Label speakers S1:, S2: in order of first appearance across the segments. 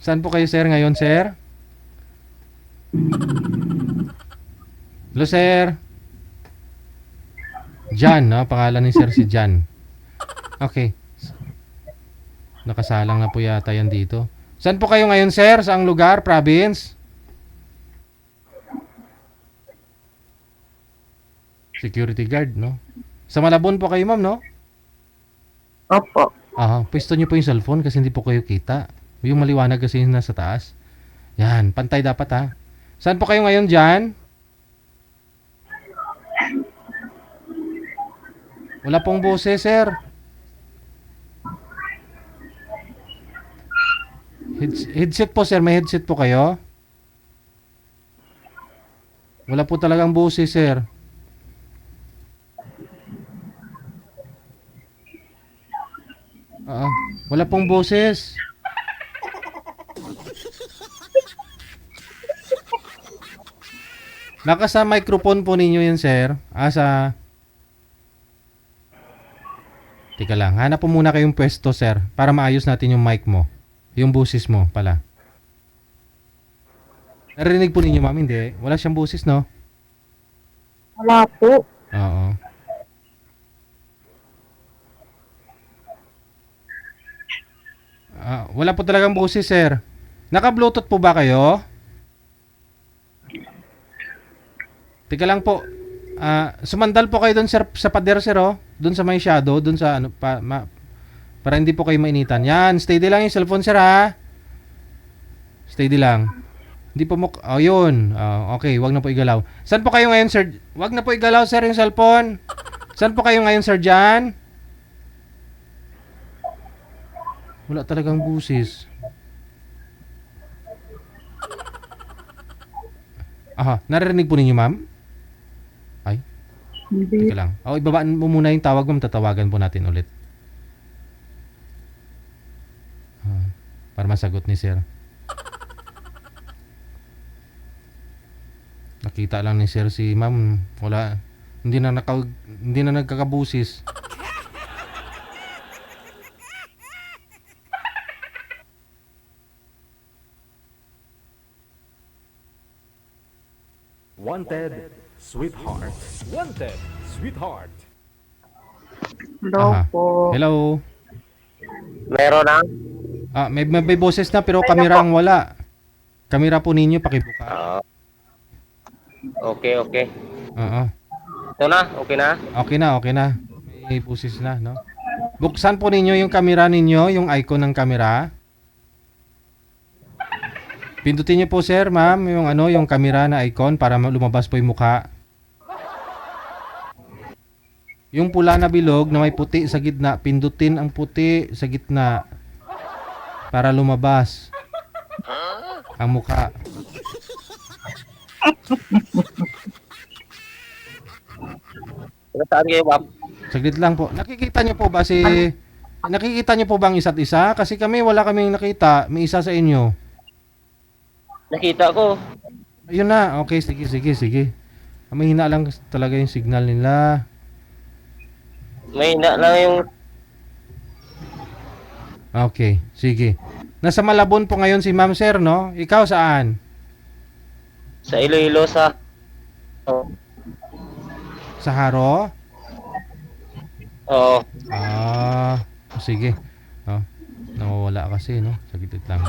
S1: Saan po kayo, sir, ngayon, sir? Hello, sir. Jan, no? Pangalan ni sir si Jan. Okay. Nakasalang na po yata yan dito. Saan po kayo ngayon, sir? Saang lugar? Province? Security guard, no? Sa Malabon po kayo, ma'am, no?
S2: Opo.
S1: Aha, pwesto niyo po yung cellphone kasi hindi po kayo kita. Yung maliwanag kasi yung nasa taas. Yan, pantay dapat ha. Saan po kayo ngayon dyan? Wala pong boses, sir. Headset po, sir. May headset po kayo? Wala po talagang boses, sir. Wala pong boses. Naka sa microphone po ninyo yun, sir. Teka lang, hanap po muna kayong pwesto, sir, para maayos natin yung mic mo. Yung boses mo pala. Narinig po ninyo, ma'am? Hindi. Wala siyang boses, no?
S2: Wala po.
S1: Oo. Wala po talagang boses, sir. Naka-Bluetooth po ba kayo? Teka lang po. Sumandal po kayo doon, sir, sa pader, sir, oh. Doon sa may shadow, doon sa ano, para hindi po kayo mainitan. Yan, steady lang yung cellphone, sir, ha? Steady lang. Hindi po mo, yun. Okay, wag na po igalaw. Saan po kayo ngayon, sir? Wag na po igalaw, sir, yung cellphone. Saan po kayo ngayon, sir, dyan? Wala talagang busis. Aha, naririnig po ninyo, ma'am? Ay,
S2: Hindi.
S1: teka lang. Ibabaan mo muna yung tawag, ma'am. Tatawagan po natin ulit. Para masagot ni sir. Nakita lang ni sir si ma'am. Wala. Hindi na nagkakabusis.
S3: Wanted, sweetheart. Wanted, sweetheart.
S2: Hello
S1: Aha.
S2: po.
S1: Hello.
S4: Meron na?
S1: May boses na pero kamera ang wala. Kamera po ninyo pakibuka.
S4: Oo. Okay, okay.
S1: Oo.
S4: Ito na, okay na?
S1: Okay na. May boses na, no? Buksan po ninyo yung kamera ninyo, yung icon ng kamera. Pindutin niyo po, sir, ma'am, yung kamera na icon para lumabas po yung mukha. Yung pula na bilog na may puti sa gitna, pindutin ang puti sa gitna para lumabas ang mukha.
S4: Saan kayo, ma'am?
S1: Saglit lang po. Nakikita niyo po bang isa't isa? Kasi wala kaming nakita. May isa sa inyo.
S4: Nakita ko.
S1: Ayun na. Okay, sige. Mahina lang talaga yung signal nila.
S4: May na lang yung...
S1: Okay, sige. Nasa Malabon po ngayon si Ma'am, sir, no? Ikaw saan?
S4: Sa Iloilo sa... Oh.
S1: Sa Haro?
S4: Oo.
S1: Sige. Nawawala kasi, no? Saglit lang.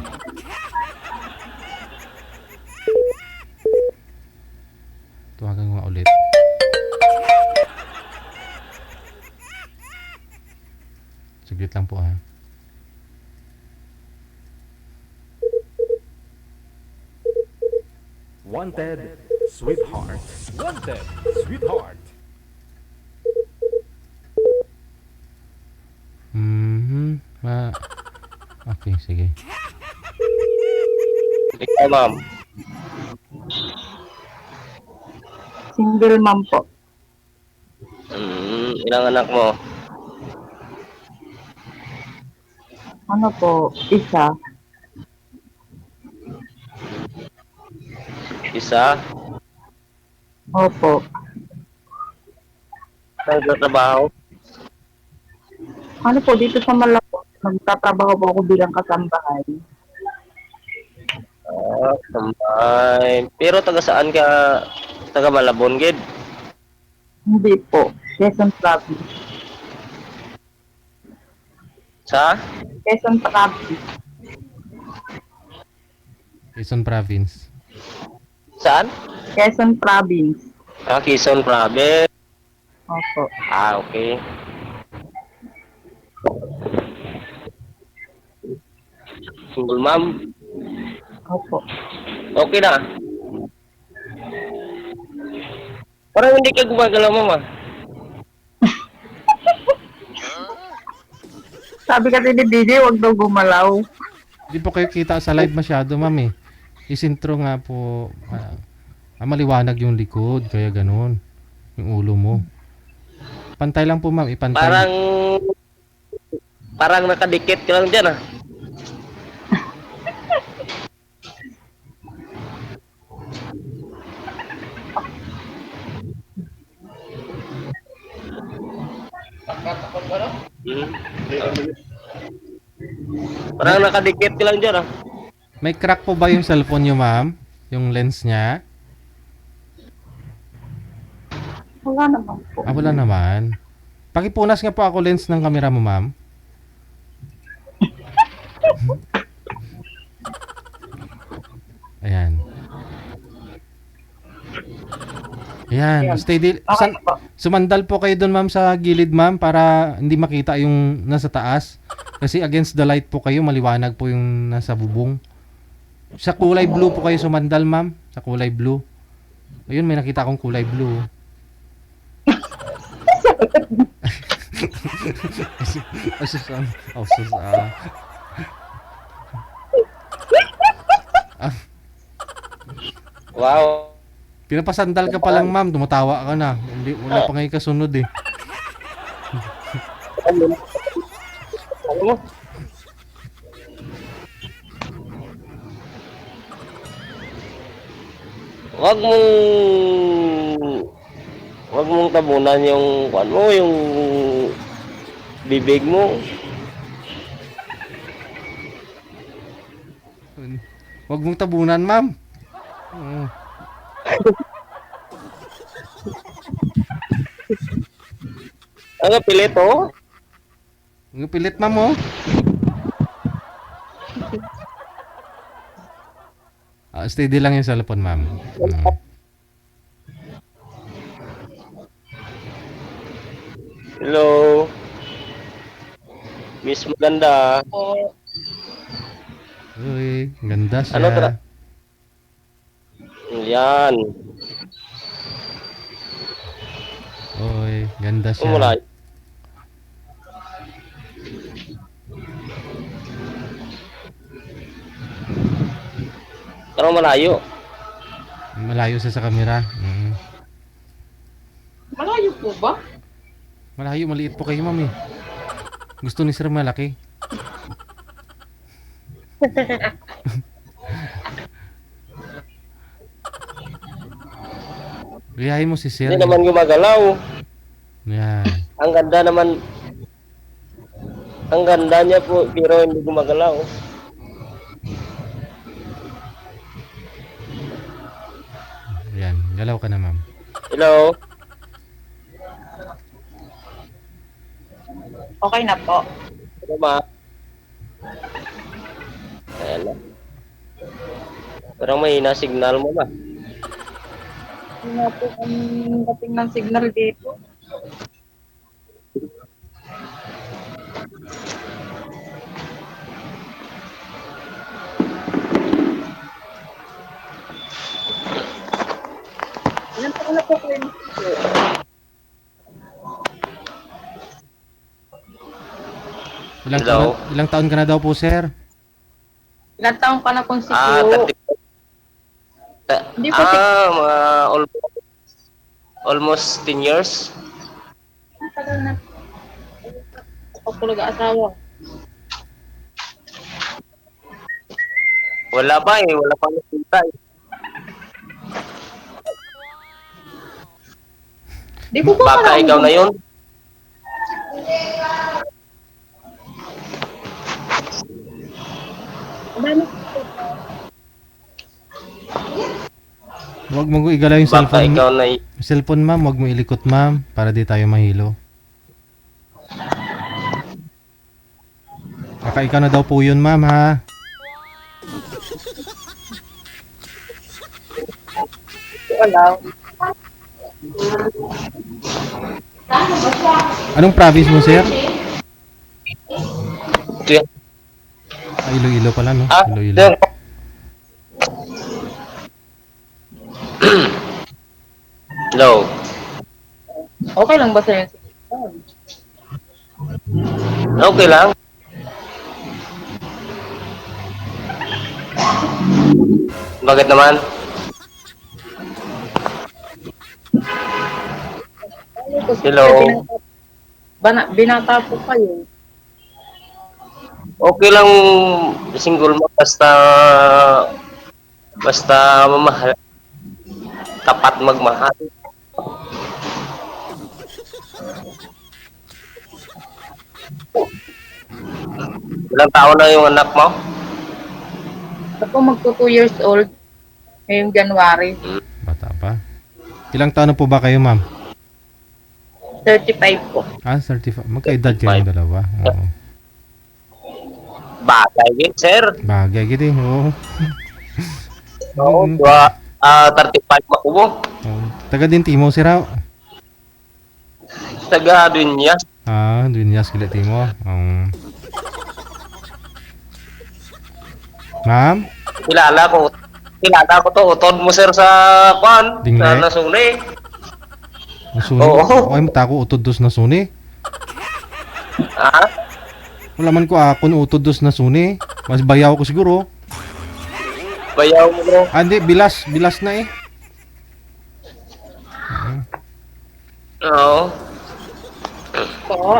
S1: Tuwagan ko nga ulit. Saglit lang po, ha.
S3: Wanted, sweetheart. Wanted, sweetheart.
S1: Okay, sige.
S4: Ikaw, ma'am.
S2: Single mom po.
S4: Ilang anak mo?
S2: Ano po? Isa.
S4: Isa?
S2: Opo.
S4: Saan ka trabaho?
S2: Ano po, dito sa Malabo, nagtatrabaho po ako bilang kasambahay.
S4: Tambay. Pero taga saan ka? Taga Malabon, gid?
S2: Hindi po. Quezon Province.
S4: Sa?
S2: Quezon Province.
S1: Quezon Province.
S4: Saan?
S2: Quezon Province.
S4: Quezon Province.
S2: Opo.
S4: Okay. Single ma'am.
S2: Opo.
S4: Okay na. Parang hindi ka gumagalaw, mama.
S2: Sabi kasi ni DJ, wag daw gumalaw.
S1: Hindi po kayo kita sa live masyado, ma'am eh. Isintro nga po, maliwanag yung likod, kaya ganun. Yung ulo mo. Pantay lang po, ma'am. Ipantay.
S4: Parang nakadikit ka lang dyan, ah. Hmm. Parang nakadikit ka lang dyan, ah.
S1: May crack po ba yung cellphone nyo, ma'am? Yung lens niya?
S2: Wala naman po.
S1: Wala naman. Pakipunas nga po ako lens ng camera mo, ma'am. Ayan. Ayan.
S2: Ayan.
S1: Steady.
S2: Okay po.
S1: Sumandal po kayo doon, ma'am, sa gilid, ma'am, para hindi makita yung nasa taas. Kasi against the light po kayo, maliwanag po yung nasa bubong. Sa kulay blue po kayo sumandal, ma'am. Sa kulay blue. Ayun, may nakita akong kulay blue.
S4: Wow.
S1: Pinapasandal ka pa lang, ma'am. Tumatawa ka na. Hindi, wala pa ngayon kasunod eh.
S4: Ano mo? Wag mong wag mong tabunan yung kuan mo, yung bibig mo.
S1: Huwag mong tabunan, ma'am. Oo.
S4: Ano pilit oh?
S1: Ang pilit, ma'am, oh. Steady lang yung cellphone, ma'am.
S4: Hello. Miss Maganda.
S1: Uy, ganda siya.
S4: Ano tra? Yan.
S1: Uy, ganda siya.
S4: Kumulay. Pero malayo.
S1: Malayo siya sa camera.
S2: Malayo po ba?
S1: Malayo, maliit po kayo, ma'am eh. Gusto ni sir malaki. Gayahin mo si sir.
S4: Hindi naman gumagalaw.
S1: Yan.
S4: Ang ganda naman. Ang ganda niya po, pero hindi gumagalaw.
S1: Yan, galaw ka na, ma'am.
S4: Hello.
S2: Okay na po.
S4: Hello, ma. Ayan na. Parang mahina signal mo ba?
S2: Hindi na po ang dating ng signal dito. Ilan po na po kayo?
S4: Hello?
S1: Ilang taon ka na daw po, sir?
S2: Ilan taong ka na pong
S4: Ah,
S2: sikyo?
S4: 30.
S2: Hindi po
S4: Mga almost 10 years.
S2: tagal na. Ako po nag-aasawa.
S4: Wala pa eh, wala pang nakita eh.
S2: Di po po
S4: Baka ikaw na yun.
S2: Ang dami.
S1: Huwag mo igalaw yung
S4: Baka
S1: cellphone.
S4: ikaw na
S1: Cellphone, ma'am. Huwag mo ilikot, ma'am. Para di tayo mahilo. Baka ikaw na daw po yun, ma'am, ha?
S2: Wala.
S1: Anong province mo, sir?
S4: ito yan.
S1: Iloilo pala, no?
S4: Ah,
S1: Iloilo.
S4: ito yan. Hello.
S2: Okay lang ba sa'yo?
S4: Okay lang. Bakit naman? Hello.
S2: Binata po kayo.
S4: Okay lang single mo basta mamahal. Tapat magmahal. Ilang taon na yung anak mo?
S2: Ako magto 2 years old ngayong January.
S1: Bata pa. Ilang taon na po ba kayo, ma'am?
S2: 35 po.
S1: 35. Magkaedad kayong dalawa. Oo.
S4: Bagay din, sir.
S1: Bagay, gini. Oo.
S4: Oo, 35 ako mo.
S1: Oo. Taga din Timo, sir, ha?
S4: Taga Dunya.
S1: Dunyas kila Timo. Ma'am?
S4: Kilala ko to. Utod mo, sir, sa kwan.
S1: Dingle?
S4: Sa Nasuni.
S1: Nasuni?
S4: Oo.
S1: Okay, matako utod dos na suni.
S4: Ha?
S1: Wala man ko akon utod dos na suni. Mas bayaw ko siguro.
S4: Bayaw mo, bro.
S1: Hindi, bilas. Bilas na eh.
S4: Oo.
S2: Po.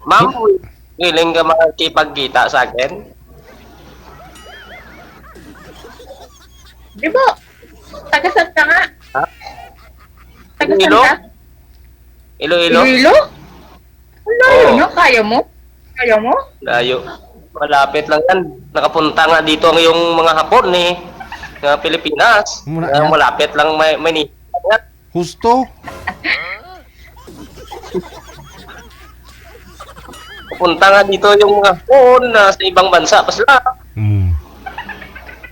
S4: Ma'am, willing ka makikipagkita sa akin?
S2: Di ba? Tagasad ka nga.
S4: Ha?
S2: Tagasad
S4: Iloilo?
S2: ka?
S4: Iloilo?
S2: Iloilo? Wala
S4: Oo.
S2: yun, no? Kaya mo? Kaya mo?
S4: Layo. Malapit lang yan. Nakapunta nga dito ang yung mga Hapon eh. Ng Pilipinas.
S1: Muna
S4: Kaya
S1: yan.
S4: malapit lang may
S1: Husto.
S4: Punta nga dito yung mga Hapon na sa ibang bansa pa sila.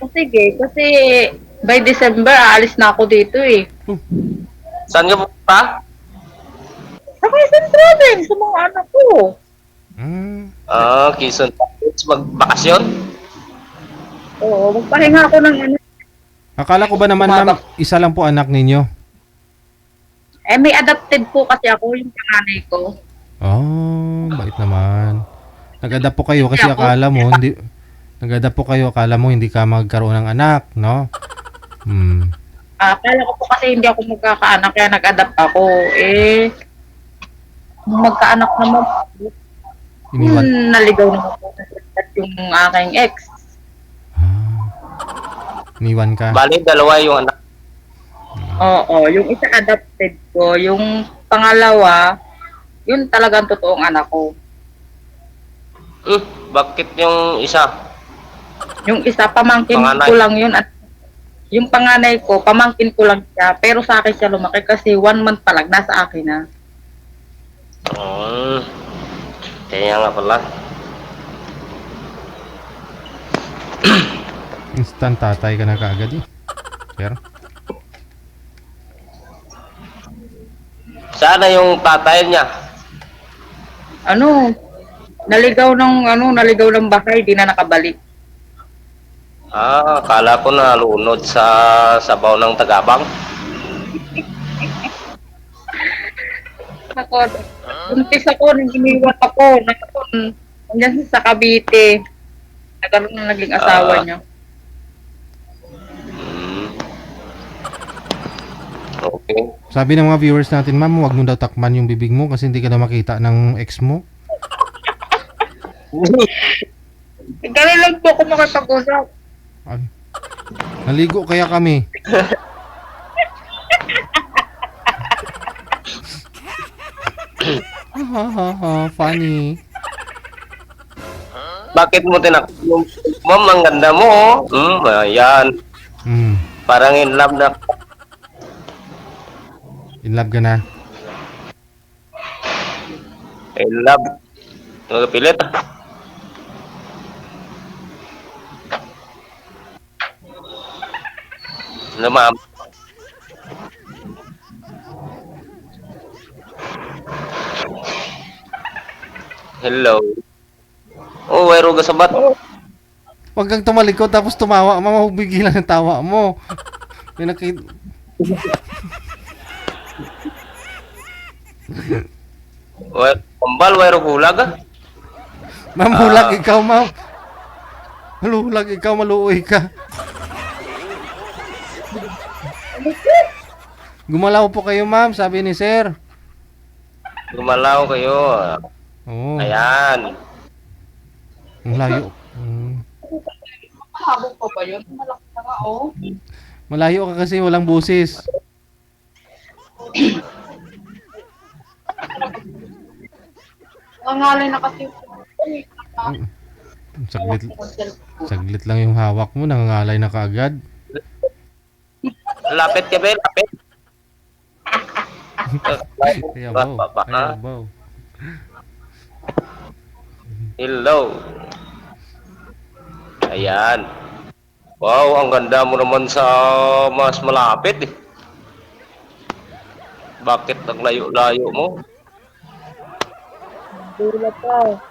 S2: O sige, kasi by December, aalis na ako dito eh.
S4: Saan ka pupunta?
S2: Sa Quezon Province, sa mga anak ko.
S4: Quezon Province. Magbakasyon?
S2: Oo, magpahinga ako ng ano.
S1: Akala ko ba naman, ma'am, isa lang po anak ninyo?
S2: Eh, may adopted po kasi ako, yung panganay ko.
S1: Bait naman. Nag-adapt po kayo kasi
S2: Ako.
S1: akala mo hindi ka magkaroon ng anak, no?
S2: Akala ko po kasi hindi ako magkakaanak, kaya nag-adapt ako. Eh, nung magkaanak naman,
S1: Iniwan.
S2: naligaw naman po yung aking ex.
S1: Iniwan ka.
S4: Bali, dalawa yung anak.
S2: Oo, yung isa adopted ko, yung pangalawa, yun talagang totoong anak ko.
S4: Bakit yung isa?
S2: Yung isa, pamangkin
S4: Panganay.
S2: ko lang yun. At yung panganay ko, pamangkin ko lang siya. Pero sa akin siya lumaki kasi 1 month pa lang, nasa akin na.
S4: Kaya nga pala.
S1: Instant tatay ka na kaagad eh. Sir?
S4: Sana yung tatay niya.
S2: Naligaw ng bahay, di na nakabalik.
S4: Akala ko na lunod sa sabaw ng Tagabang.
S2: Ako, buntis ako, nang iniwan ako, nandiyan sa Cavite. Nagkaroon na naging asawa niya.
S4: Okay.
S1: Sabi ng mga viewers natin, ma'am, huwag mo daw takman yung bibig mo kasi hindi ka na makita ng ex mo.
S2: Ganun lang po ako makipag-usap.
S1: Ay. Naligo kaya kami. Funny.
S4: Bakit mo tinakot yung ma'am? Ang ganda mo, oh. Ayan.
S1: Hmm.
S4: Parang in love na.
S1: In love ka na.
S4: In love. Nagapilit. Ano, ma'am? Hello. Oh, wero ga sabat.
S1: Huwag kang tumalikod tapos tumawa. Mamahubigilan ang tawa mo. May
S4: Kambal, wero hulag ah.
S1: Ma'am, hulag ikaw, ma'am. Hulag ikaw, maluoy ka. Gumalaw po kayo, ma'am, sabi ni sir.
S4: Gumalaw kayo.
S1: Oo.
S4: Ayan.
S1: Ang layo.
S2: Habang pa ba yun? Malaki na nga, oh.
S1: Malayo ka kasi walang busis.
S2: Nangalay na kasi.
S1: Saglit, saglit lang yung hawak mo, nangangalay na kaagad.
S4: Lapit ka, be. Lapit.
S1: Ayabaw, ayabaw.
S4: Hello. Ayan. Wow, ang ganda mo naman sa mas malapit eh. Bakit ang layo-layo mo?
S2: Dula pa.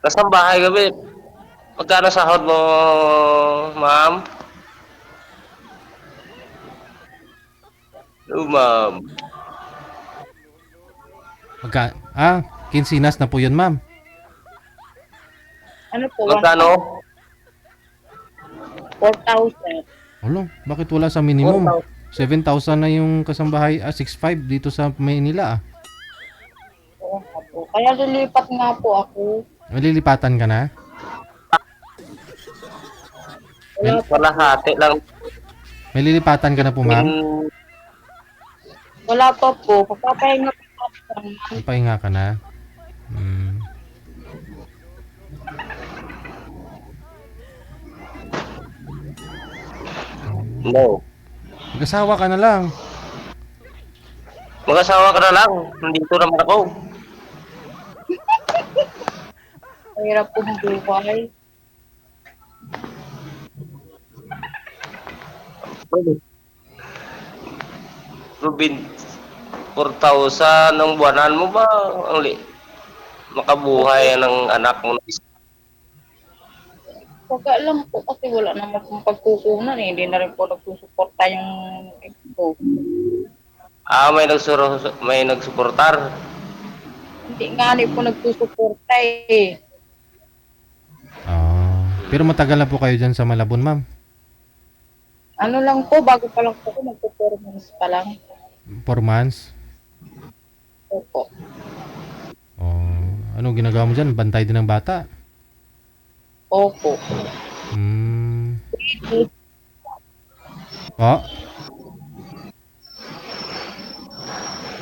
S4: Nasaan bahay ka, be? Magkano sahod mo, ma'am? Hello, ma'am.
S1: Kinsinas na po yun, ma'am.
S2: Ano po?
S4: Magkano?
S2: 4,000.
S1: Olo, bakit wala sa minimum? 7,000 na yung kasambahay, 6,500 dito sa Maynila.
S2: Oo nga po. Kaya lilipat nga po ako.
S1: Malilipatan ka na?
S2: Wala pa.
S4: Kalahati lang.
S1: May lilipatan ka na po, ma'am?
S2: Wala pa po. Papapahinga pa ako.
S1: Papahinga ka na? Hmm.
S4: No.
S1: Mag-asawa ka na lang.
S4: Mag-asawa ka na lang. Nandito naman ako.
S2: Mahirap po ng buhay.
S4: Rubin, 4,000 ang buwanan mo ba? Makabuhay ng anak mo na isa.
S2: Pagka lang po kasi wala naman pong pagkukunan eh. Hindi na rin po nagsusuporta yung ex ko.
S4: May nagsuportar.
S2: Hindi nga rin po nagsusuporta eh.
S1: Pero matagal na po kayo dyan sa Malabon, ma'am?
S2: Ano lang po, bago pa lang po ako, magpo-performance pa lang.
S1: 4 months?
S2: Opo.
S1: Ano ginagawa mo dyan? Bantay din ng bata?
S2: Opo.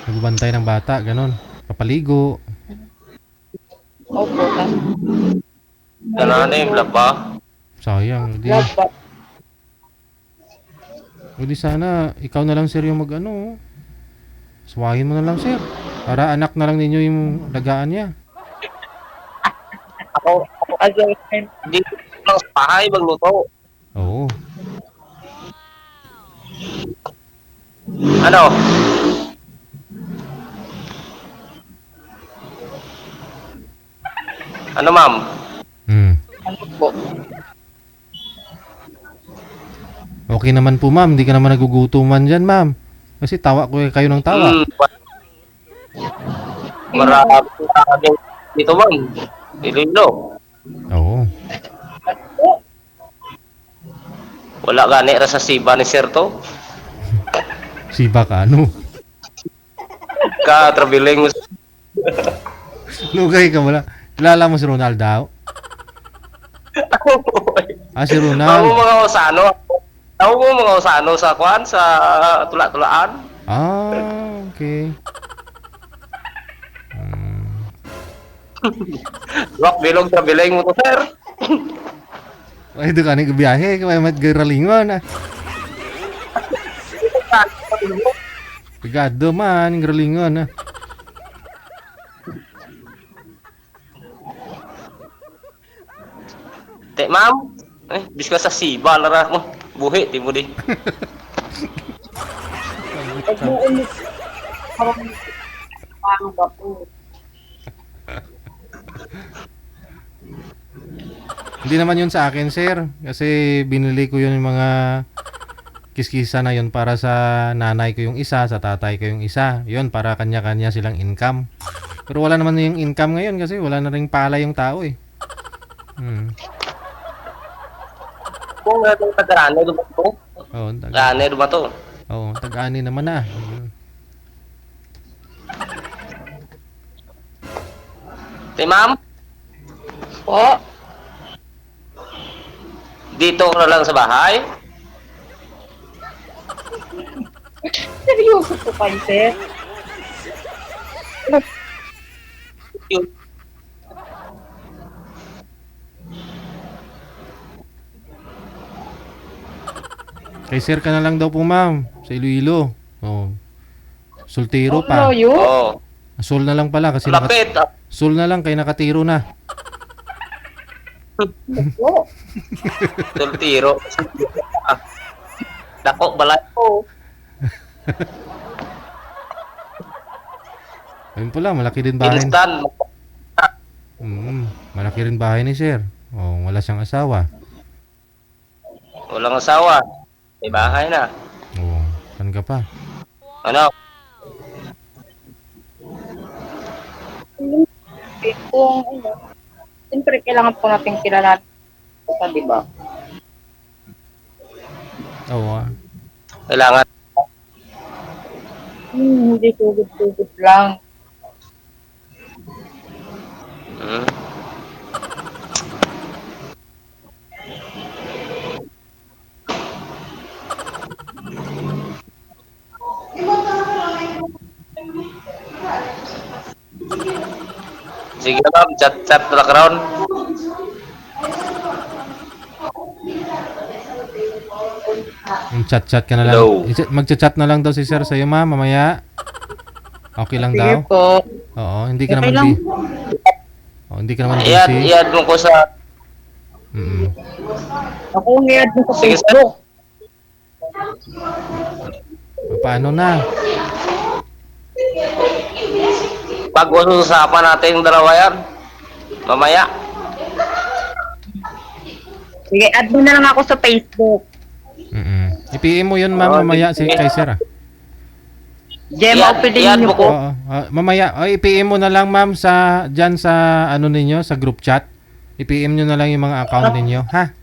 S1: Nagbabantay ng bata, ganon. Papaligo.
S2: Opo.
S4: Kananay, laba.
S1: Sayang.
S2: Labat.
S1: Di sana, ikaw na lang sir yung mag-ano. Suwahin mo na lang sir. Para anak na lang ninyo yung lagaan niya.
S4: Ako,
S2: Adjustment.
S4: dito lang sa bahay, magluto.
S1: Oo.
S4: Ano? Ano, ma'am?
S2: Ano po?
S1: Okay naman po ma'am. Hindi ka naman nagugutuman dyan ma'am. Kasi tawa ko kayo ng tawa.
S4: Marami dito, ma'am. Ililo.
S1: Oo.
S4: Wala gani ra sa siba ni Sir to.
S1: Siba ka ano?
S4: Ka traveling mo.
S1: Lugay ka wala. Kilala mo si Ronald daw? Si
S4: Ako
S1: Ronald.
S4: mga usano. Ako mga usano sa kwan sa tula-tulaan.
S1: Okay.
S4: Wak bilog sa bilay mo to, sir.
S1: Ay, doon ka nang biyahe. Kaya matgaralingon. Pagado man, garalingon.
S4: Te, ma'am. Bis ka sa siba, lara mo. Buhi, di mo di.
S2: Nagbuon parang parang ba po.
S1: Hindi naman yun sa akin, sir. Kasi binili ko yun yung mga kiskisa na yun para sa nanay ko yung isa, sa tatay ko yung isa. Yun, para kanya-kanya silang income. Pero wala naman yung income ngayon kasi wala na rin pala yung tao eh.
S4: Kung itong taga-ano, dumato.
S1: Oo,
S4: Taga-ano, dumato.
S1: tag-ani naman na.
S4: Te, ma'am.
S2: Po,
S4: Dito ka na lang sa bahay.
S2: seryoso po kayo, sir.
S4: Yun.
S1: Kay sir ka na lang daw po, ma'am. Sa Iloilo. Oh. Soltero pa.
S2: Loyo?
S4: Oo.
S1: Sol na lang pala kasi
S4: Lapit.
S1: Sol na lang kay nakatiro na.
S2: Po.
S4: Soltiro. Dako, balay ko.
S1: Ayun pala, malaki din bahay.
S4: Instant.
S1: Malaki rin bahay ni sir. Oh, wala siyang asawa.
S4: Walang asawa. May bahay na.
S1: Oh, saan ka pa?
S4: Ano?
S2: Kung ano, siyempre kailangan po natin kilala sa, di ba?
S1: Oo,
S4: Kailangan.
S2: Hindi tugod-tugod lang.
S4: Hmm. Sige na ma'am, chat-chat na lang ron.
S1: yung chat-chat ka na lang.
S4: Hello.
S1: Magchat-chat na lang daw si sir sa'yo, ma'am, mamaya. Okay lang daw?
S2: Sige po.
S1: Oo, hindi ka
S2: Okay
S1: naman
S2: lang.
S1: hindi ka naman
S4: Iyan,
S1: busy.
S4: iyan mo ko sa...
S1: Mm.
S2: Ako ngayon mo sa
S4: Sige, sir.
S2: Facebook.
S1: Paano na?
S4: Pag-usapan natin yung dalawa yan. Mamaya.
S2: Sige, add mo na lang ako sa Facebook.
S1: I-PM mo yun, ma'am, mamaya si kay sir.
S2: Gemma, piliin
S4: iyan
S2: niyo
S4: mo
S2: po.
S4: ko.
S1: Oo, mamaya, i-PM mo na lang, ma'am, sa diyan sa ano ninyo, sa group chat. I-PM nyo na lang yung mga account ninyo, ha?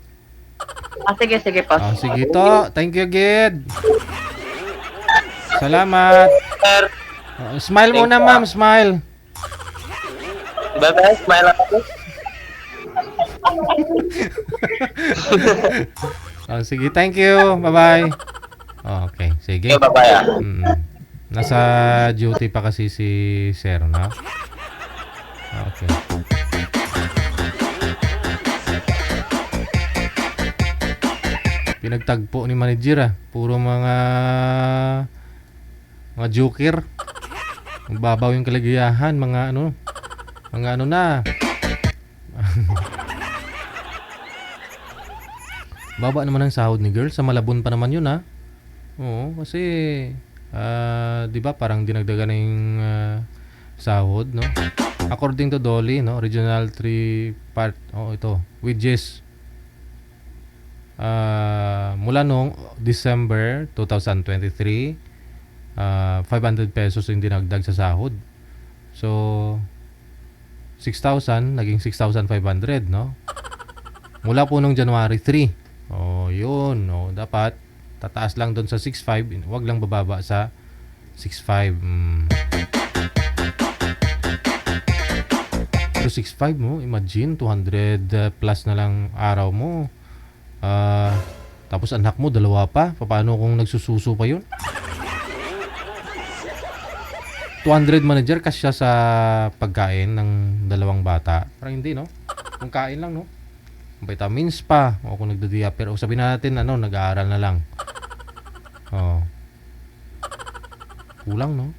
S2: Sige, sige po.
S1: Oh, sige to. Thank you, Gid. Salamat.
S4: Sir,
S1: Smile muna, ma'am, smile.
S4: bye-bye. Smile ako.
S1: Sige, thank you. Bye-bye. Okay, sige.
S4: Okay, bye-bye ah.
S1: Nasa duty pa kasi si Sir, no? Okay. Pinagtagpo ni manager puro mga joker. Babaw yung kaligayahan, mga ano na. Baba naman ang sahod ni girl, sa Malabon pa naman yun Oo, kasi 'di ba parang dinagdagan na yung sahod, no? According to Dolly, no, Regional 3 part ito, wages mula noong December 2023 500 pesos yung dinagdag sa sahod. So 6,000 naging 6,500, no? Mula po nung January 3. Yun, no, dapat tataas lang doon sa 6.5, wag lang bababa sa 6.5. Pero 6.5 mo, imagine 200 plus na lang araw mo. Tapos anak mo dalawa pa. Paano kung nagsususo pa yun? 200 manager kasi siya sa pagkain ng dalawang bata. Parang hindi, no? Kung kain lang, no? Vitamins pa. O kung nagdo-diaper. O sabihin natin, nag-aaral na lang. Oh. Kulang, no?